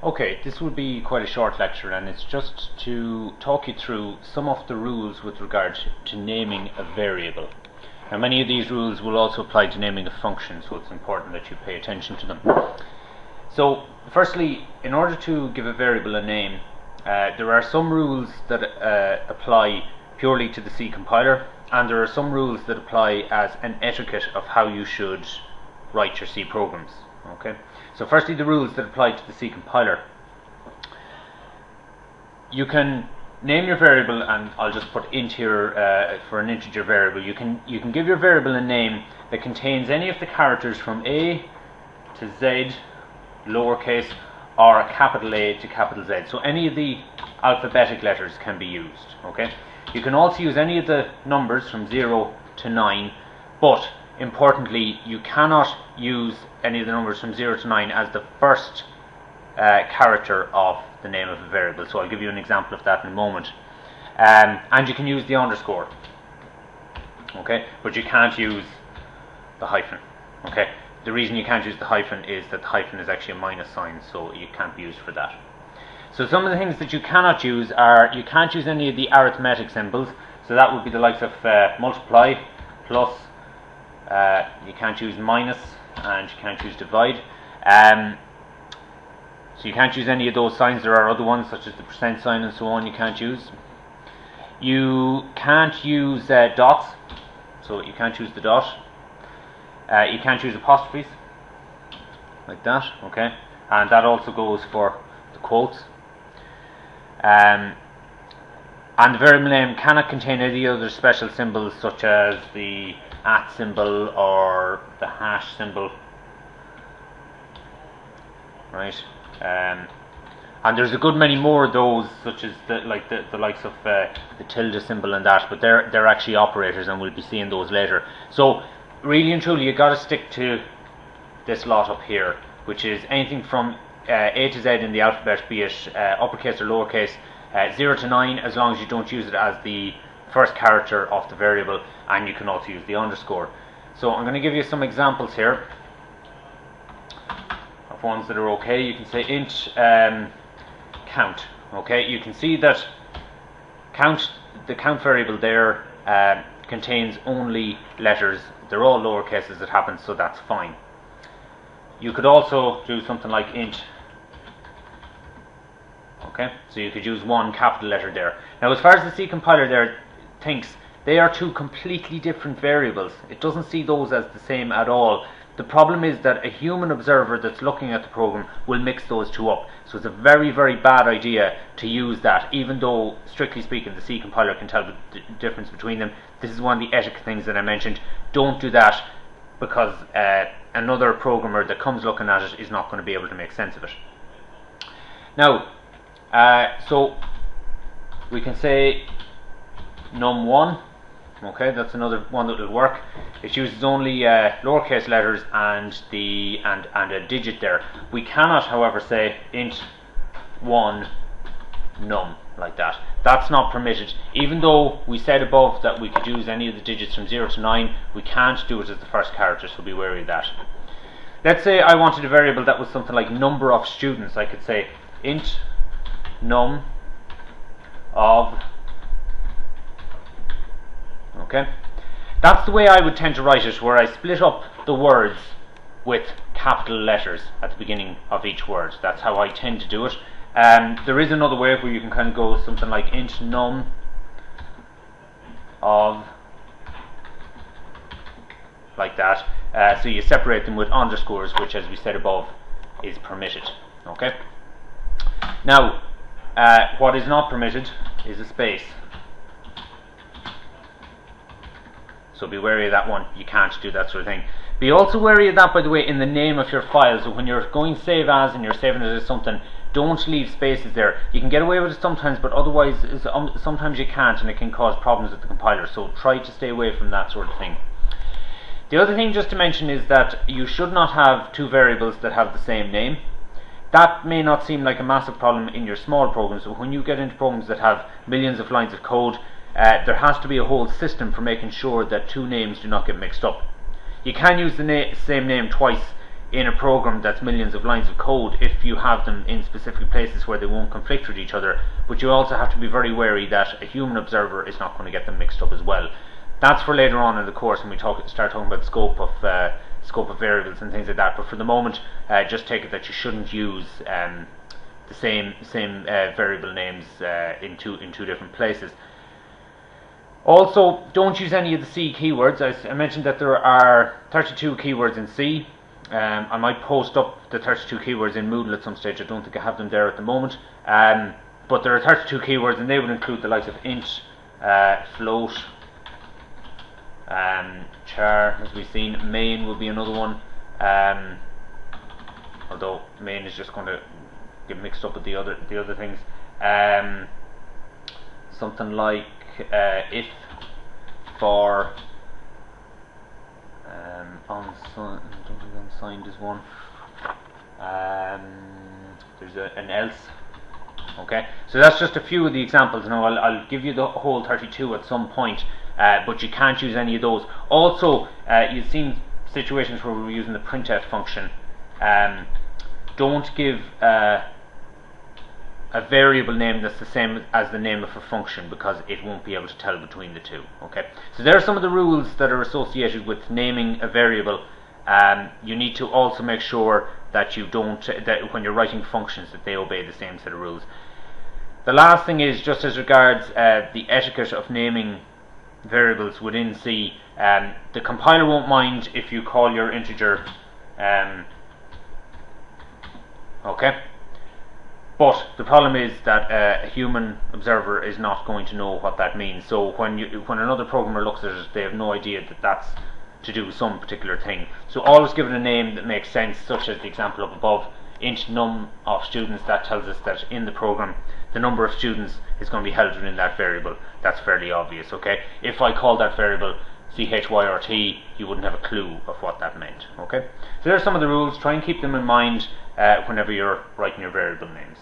Okay, this will be quite a short lecture, and it's just to talk you through some of the rules with regard to naming a variable. Now, many of these rules will also apply to naming a function, so it's important that you pay attention to them. So, firstly, in order to give a variable a name, there are some rules that apply purely to the C compiler, and there are some rules that apply as an etiquette of how you should write your C programs. Okay. So firstly, the rules that apply to the C compiler. You can name your variable, and I'll just put int here for an integer variable. You can give your variable a name that contains any of the characters from A to Z, lowercase, or a capital A to capital Z. So any of the alphabetic letters can be used. Okay. You can also use any of the numbers from 0 to 9, but importantly, you cannot use any of the numbers from 0 to 9 as the first character of the name of a variable. So I'll give you an example of that in a moment. And you can use the underscore. Okay, but you can't use the hyphen. Okay, the reason you can't use the hyphen is that the hyphen is actually a minus sign, so it can't be used for that. So some of the things that you cannot use are, you can't use any of the arithmetic symbols. So that would be the likes of multiply, plus. You can't use minus, and you can't use divide. So you can't use any of those signs. There are other ones such as the percent sign and so on you can't use. You can't use dots, so you can't use the dot. You can't use apostrophes, like that, okay? And that also goes for the quotes. And the variable name cannot contain any other special symbols such as the @ symbol or the hash symbol, right? And there's a good many more of those, such as the likes of the tilde symbol and that, but they're actually operators, and we'll be seeing those later. So really and truly, you got to stick to this lot up here, which is anything from A to Z in the alphabet, be it uppercase or lowercase, 0 to 9, as long as you don't use it as the first character of the variable, and you can also use the underscore. So I'm going to give you some examples here of ones that are okay. You can say int count. Okay, you can see that the count variable there contains only letters. They're all lowercase as it happens, so that's fine. You could also do something like int. Okay, so you could use one capital letter there. Now, as far as the C compiler there thinks, they are two completely different variables. It doesn't see those as the same at all. The problem is that a human observer that's looking at the program will mix those two up. So it's a very, very bad idea to use that, even though, strictly speaking, the C compiler can tell the difference between them. This is one of the etiquette things that I mentioned. Don't do that, because another programmer that comes looking at it is not going to be able to make sense of it. Now, so we can say num1. Okay, that's another one that will work. It uses only lowercase letters and a digit there. We cannot, however, say int1 num like that. That's not permitted. Even though we said above that we could use any of the digits from 0 to 9, we can't do it as the first character, so be wary of that. Let's say I wanted a variable that was something like number of students. I could say int num of. Okay, that's the way I would tend to write it, where I split up the words with capital letters at the beginning of each word. That's how I tend to do it. There is another way where you can kind of go something like int num of, like that. So you separate them with underscores, which, as we said above, is permitted. Okay. Now, what is not permitted is a space. So be wary of that one. You can't do that sort of thing. Be also wary of that, by the way, in the name of your file. So when you're going save as and you're saving it as something, don't leave spaces there. You can get away with it sometimes, but otherwise sometimes you can't, and it can cause problems with the compiler. So try to stay away from that sort of thing. The other thing just to mention is that you should not have two variables that have the same name. That may not seem like a massive problem in your small programs, but when you get into programs that have millions of lines of code, there has to be a whole system for making sure that two names do not get mixed up. You can use the same name twice in a program that's millions of lines of code if you have them in specific places where they won't conflict with each other, but you also have to be very wary that a human observer is not going to get them mixed up as well. That's for later on in the course when we start talking about scope of variables and things like that. But for the moment, just take it that you shouldn't use the same variable names in two different places. Also, don't use any of the C keywords. I mentioned that there are 32 keywords in C. I might post up the 32 keywords in Moodle at some stage. I don't think I have them there at the moment. But there are 32 keywords, and they would include the likes of int, float, char, as we've seen. Main will be another one. Although main is just going to get mixed up with the other things. Something like if, for, unsigned is one. There's an else. Okay, so that's just a few of the examples. Now I'll give you the whole 32 at some point, but you can't use any of those. Also, you've seen situations where we're using the printf function. Don't give a variable name that's the same as the name of a function, because it won't be able to tell between the two. Okay, so there are some of the rules that are associated with naming a variable. You need to also make sure that you don't, that when you're writing functions, that they obey the same set of rules. The last thing is just as regards the etiquette of naming variables within C. The compiler won't mind if you call your integer okay, but the problem is that a human observer is not going to know what that means. So when another programmer looks at it, they have no idea that that's to do some particular thing. So always give it a name that makes sense, such as the example up above, int num of students. That tells us that in the program the number of students is going to be held within that variable. That's fairly obvious. Okay, if I call that variable chyrt, you wouldn't have a clue of what that meant. Okay, so there are some of the rules. Try and keep them in mind whenever you're writing your variable names.